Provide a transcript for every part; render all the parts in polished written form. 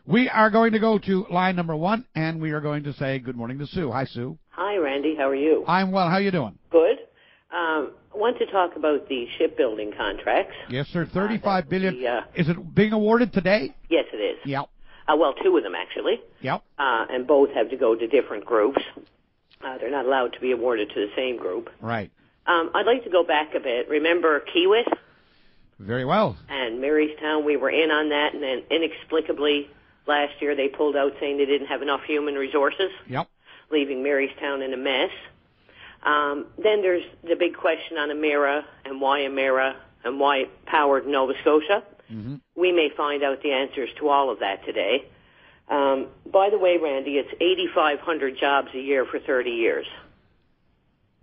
We are going to go to line number 1, and we are going to say good morning to Sue. Hi, Sue. Hi, Randy. How are you? I'm well. How are you doing? Good. I want to talk about the shipbuilding contracts. Yes, sir. $35 billion. Is it being awarded today? Yes, it is. Yep. Well, 2 of them, actually. Yep. And both have to go to different groups. They're not allowed to be awarded to the same group. Right. I'd like to go back a bit. Remember Kiewit? Very well. And Marystown, we were in on that, and then inexplicably last year they pulled out saying they didn't have enough human resources. Yep. Leaving Marystown in a mess. Then there's the big question on Emera and why it powered Nova Scotia. Mm-hmm. We may find out the answers to all of that today. By the way, Randy, it's 8,500 jobs a year for 30 years.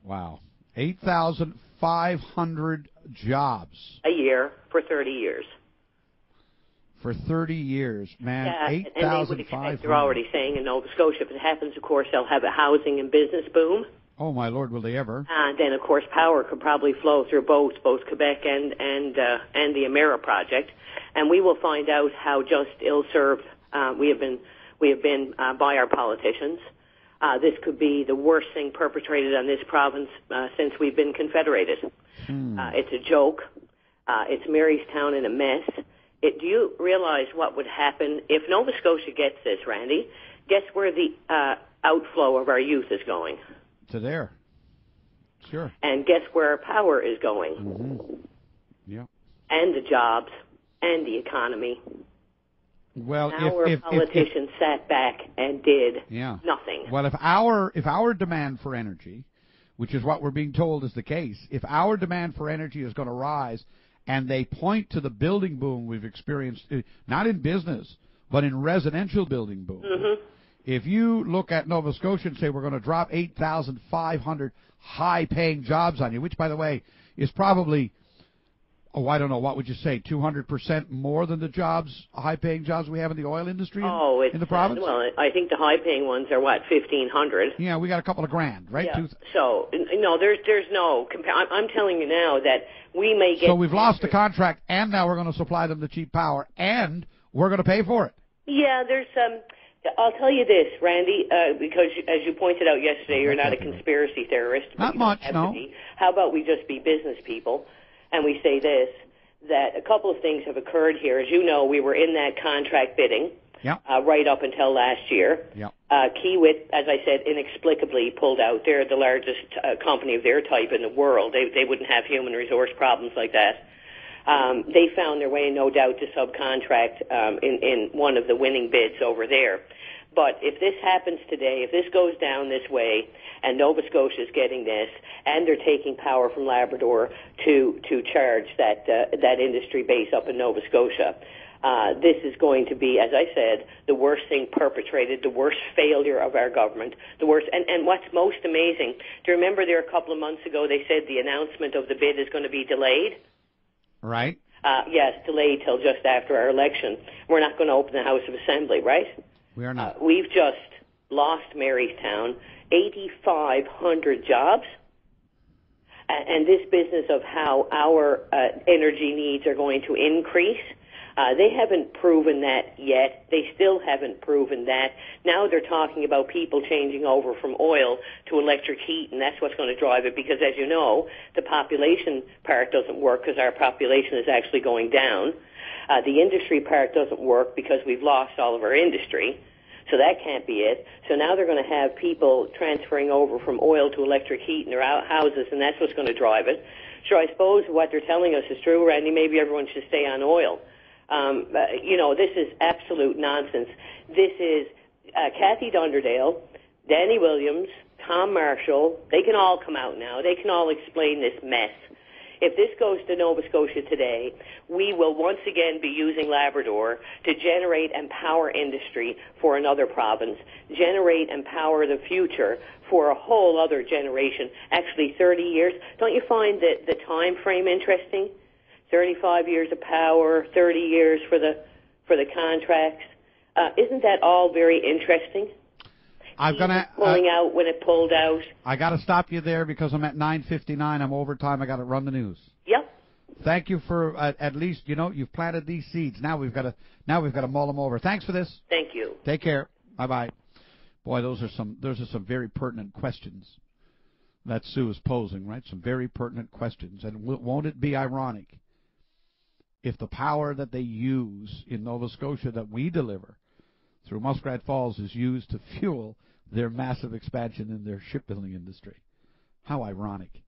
Wow. 8,500 jobs. A year for 30 years. For 30 years, man. Yeah, 8,500. and they would expect, they're already saying in Nova Scotia, if it happens, of course, they'll have a housing and business boom. Oh, my Lord, will they ever? Then, of course, power could probably flow through both Quebec and the Emera project. And we will find out how just ill-served we have been by our politicians. This could be the worst thing perpetrated on this province since we've been confederated. It's a joke. It's Marystown in a mess. Do you realize what would happen if Nova Scotia gets this, Randy? Guess where the outflow of our youth is going? To there. Sure. And guess where our power is going? Mm-hmm. Yeah. And the jobs and the economy. Well, if politicians sat back and did nothing. Well, if our demand for energy, which is what we're being told is the case, if our demand for energy is going to rise, and they point to the building boom we've experienced, not in business, but in residential building boom. Mm-hmm. If you look at Nova Scotia and say we're going to drop 8,500 high-paying jobs on you, which, by the way, is probably, I don't know, what would you say, 200% more than the high-paying jobs we have in the oil industry in the province? Well, I think the high-paying ones are, 1,500? Yeah, we got a couple of grand, right? Yeah. So, no, there's no I'm telling you now that we may get... So we've lost the contract, and now we're going to supply them the cheap power, and we're going to pay for it. Yeah, there's... I'll tell you this, Randy, because as you pointed out yesterday, you're not a conspiracy theorist. Not much, no. How about we just be business people, and we say this, that a couple of things have occurred here. As you know, we were in that contract bidding right up until last year. Yep. Kiewit, as I said, inexplicably pulled out. They're the largest company of their type in the world. They wouldn't have human resource problems like that. They found their way, no doubt, to subcontract in one of the winning bids over there. But if this happens today, if this goes down this way, and Nova Scotia is getting this, and they're taking power from Labrador to charge that industry base up in Nova Scotia, this is going to be, as I said, the worst thing perpetrated, the worst failure of our government, the worst. And what's most amazing, do you remember there a couple of months ago they said the announcement of the bid is going to be delayed? Right. Yes, delayed till just after our election. We're not going to open the House of Assembly, right? We are not. We've just lost Marystown, 8,500 jobs. And this business of how our energy needs are going to increase, they haven't proven that yet. They still haven't proven that. Now they're talking about people changing over from oil to electric heat, and that's what's going to drive it because, as you know, the population part doesn't work because our population is actually going down. The industry part doesn't work because we've lost all of our industry, so that can't be it. So now they're going to have people transferring over from oil to electric heat in their houses, and that's what's going to drive it. Sure, I suppose what they're telling us is true, Randy. Maybe everyone should stay on oil. This is absolute nonsense. This is Kathy Dunderdale, Danny Williams, Tom Marshall. They can all come out now. They can all explain this mess. If this goes to Nova Scotia today, we will once again be using Labrador to generate and power industry for another province, generate and power the future for a whole other generation, actually 30 years. Don't you find that the time frame interesting? 35 years of power, 30 years for the contracts. Isn't that all very interesting? Pulling out when it pulled out. I got to stop you there because I'm at 9:59. I'm overtime. I got to run the news. Yep. Thank you for at least you've planted these seeds. Now we've got to mull them over. Thanks for this. Thank you. Take care. Bye bye. Boy, those are some very pertinent questions that Sue is posing, right? Some very pertinent questions. And won't it be ironic if the power that they use in Nova Scotia that we deliver through Muskrat Falls is used to fuel their massive expansion in their shipbuilding industry? How ironic.